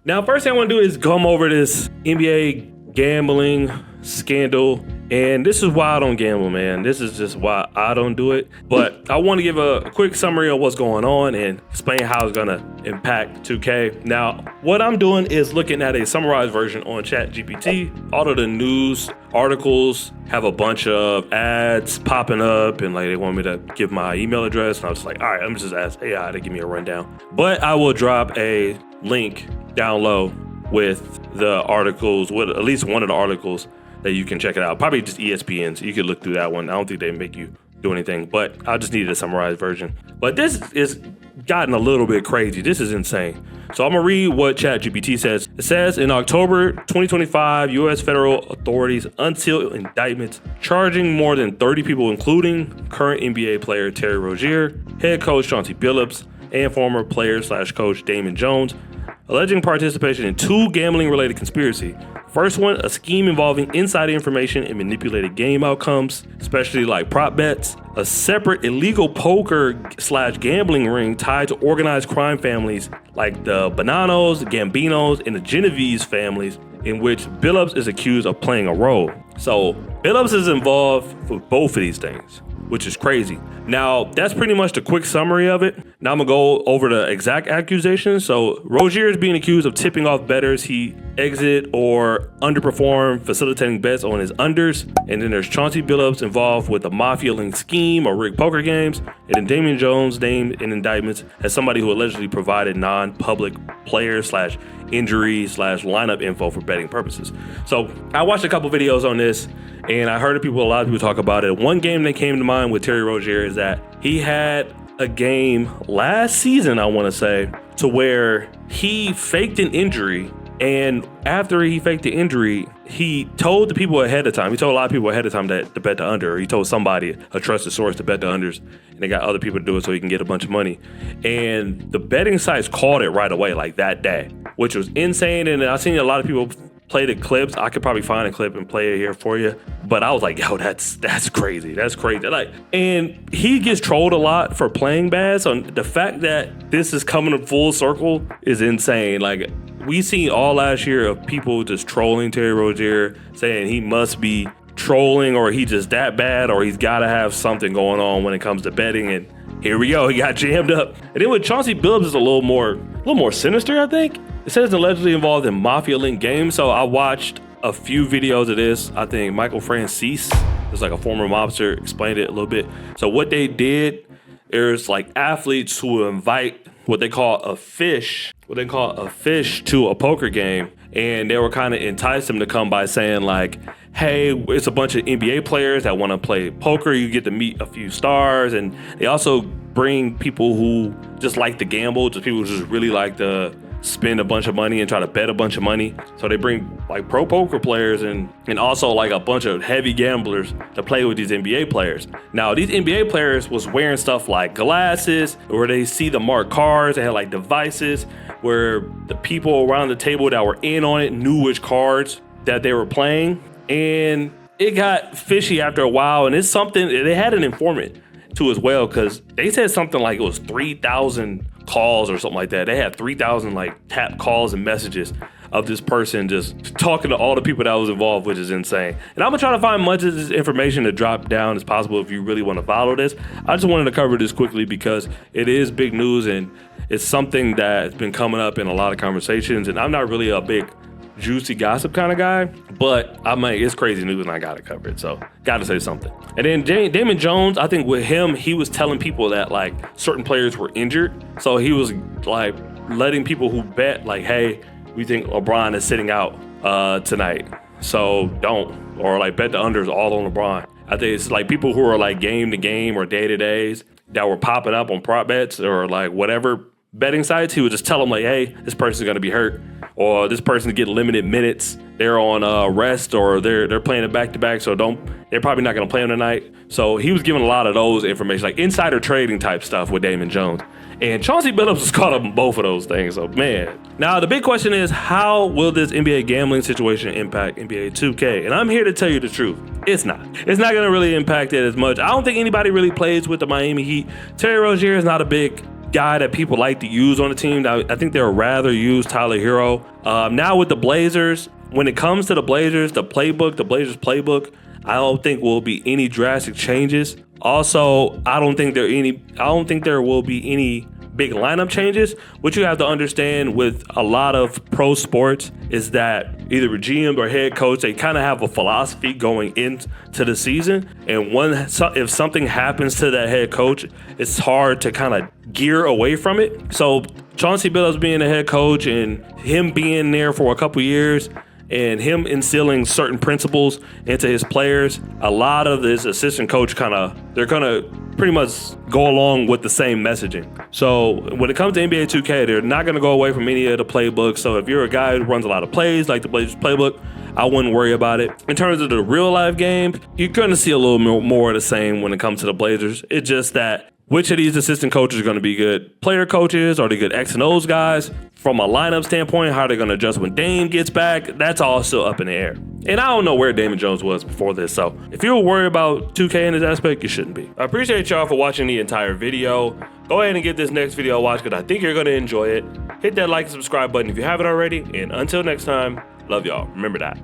Now, first thing I want to do is come over this NBA gambling scandal. And this is why I don't gamble, man. This is just why I don't do it. But I want to give a quick summary of what's going on and explain how it's going to impact 2K. Now, what I'm doing is looking at a summarized version on ChatGPT. All of the news articles have a bunch of ads popping up, and like they want me to give my email address. And I was just like, all right, I'm just ask AI to give me a rundown. But I will drop a link down low with the articles, with at least one of the articles that you can check it out. Probably just ESPN, so you could look through that one. I don't think they make you do anything, but I just needed a summarized version. But this is gotten a little bit crazy. This is insane. So I'm gonna read what ChatGPT says. It says, in October 2025, U.S. federal authorities unsealed indictments charging more than 30 people, including current NBA player Terry Rozier, head coach Chauncey Billups, and former player/coach Damon Jones, alleging participation in two gambling-related conspiracy. First one, a scheme involving insider information and manipulated game outcomes, especially like prop bets. A separate illegal poker/gambling ring tied to organized crime families like the Bonanos, Gambinos, and the Genovese families, in which Billups is accused of playing a role. So Billups is involved with both of these things, which is crazy. Now, that's pretty much the quick summary of it. Now I'm gonna go over the exact accusations. So Rozier is being accused of tipping off bettors he exit or underperformed, facilitating bets on his unders. And then there's Chauncey Billups involved with a mafia-linked scheme or rigged poker games. And then Damon Jones named in indictments as somebody who allegedly provided non-public player/injury/lineup info for betting purposes. So I watched a couple videos on this, and I heard a lot of people talk about it. One game that came to mind with Terry Rozier is that he had a game last season, I want to say, to where he faked an injury. And after he faked the injury, he told the people ahead of time. He told a lot of people ahead of time to bet the under. Or he told somebody, a trusted source, to bet the unders. And they got other people to do it so he can get a bunch of money. And the betting sites called it right away, like that day, which was insane. And I've seen a lot of people play the clips. I could probably find a clip and play it here for you. But I was like, yo, that's crazy. That's crazy. Like, and he gets trolled a lot for playing bad. So the fact that this is coming full circle is insane. Like, we seen all last year of people just trolling Terry Rozier, saying he must be trolling or he just that bad or he's got to have something going on when it comes to betting. And here we go. He got jammed up. And then with Chauncey Billups is a little more sinister, I think. It says allegedly involved in mafia-linked games. So I watched a few videos of this. I think Michael Francis, who's like a former mobster, explained it a little bit. So what they did, there's like athletes who invite what they call a fish to a poker game. And they were kind of entice them to come by saying like, hey, it's a bunch of NBA players that want to play poker. You get to meet a few stars. And they also bring people who just like to gamble, just people who just really like to spend a bunch of money and try to bet a bunch of money. So they bring like pro poker players and also like a bunch of heavy gamblers to play with these NBA players. Now, these NBA players was wearing stuff like glasses where they see the marked cards. They had like devices where the people around the table that were in on it knew which cards that they were playing. And it got fishy after a while. And it's something, they had an informant too as well, because they said something like it was 3,000 calls or something like that. They had 3,000 like tap calls and messages of this person just talking to all the people that was involved, which is insane. And I'm gonna try to find much of this information to drop down as possible if you really want to follow this. I just wanted to cover this quickly because it is big news and it's something that's been coming up in a lot of conversations. And I'm not really a big juicy gossip kind of guy, but I mean, it's crazy news and I gotta cover it, so gotta say something. And then Damon Jones, I think with him, he was telling people that like certain players were injured, so he was like letting people who bet like, hey, we think LeBron is sitting out tonight, so don't, or like bet the unders all on LeBron. I think it's like people who are like game to game or day to days that were popping up on prop bets or like whatever betting sites. He would just tell them like, hey, this person's gonna be hurt, or this person get limited minutes. They're on rest, or they're playing it back to back, so they're probably not gonna play them tonight. So he was giving a lot of those information, like insider trading type stuff with Damon Jones. And Chauncey Billups was caught up in both of those things, so man. Now the big question is, how will this NBA gambling situation impact NBA 2K? And I'm here to tell you the truth. It's not gonna really impact it as much. I don't think anybody really plays with the Miami Heat. Terry Rozier is not a big guy that people like to use on the team. I think they'd rather use Tyler Hero. Now with the Blazers, when it comes to the Blazers playbook, I don't think will be any drastic changes. Also, I don't think there will be any big lineup changes. What you have to understand with a lot of pro sports is that either a GM or head coach, they kind of have a philosophy going into the season. And if something happens to that head coach, it's hard to kind of gear away from it. So Chauncey Billups being the head coach and him being there for a couple years, and him instilling certain principles into his players, a lot of this assistant coach they're gonna pretty much go along with the same messaging. So when it comes to NBA 2K, they're not gonna go away from any of the playbooks. So if you're a guy who runs a lot of plays like the Blazers playbook, I wouldn't worry about it. In terms of the real life game, you're gonna see a little more of the same when it comes to the Blazers. It's just that which of these assistant coaches are going to be good player coaches? Are they good X and O's guys? From a lineup standpoint, how are they going to adjust when Dame gets back? That's all still up in the air. And I don't know where Damon Jones was before this, so if you're worried about 2K in this aspect, you shouldn't be. I appreciate y'all for watching the entire video. Go ahead and give this next video a watch because I think you're going to enjoy it. Hit that like and subscribe button if you haven't already. And until next time, love y'all. Remember that.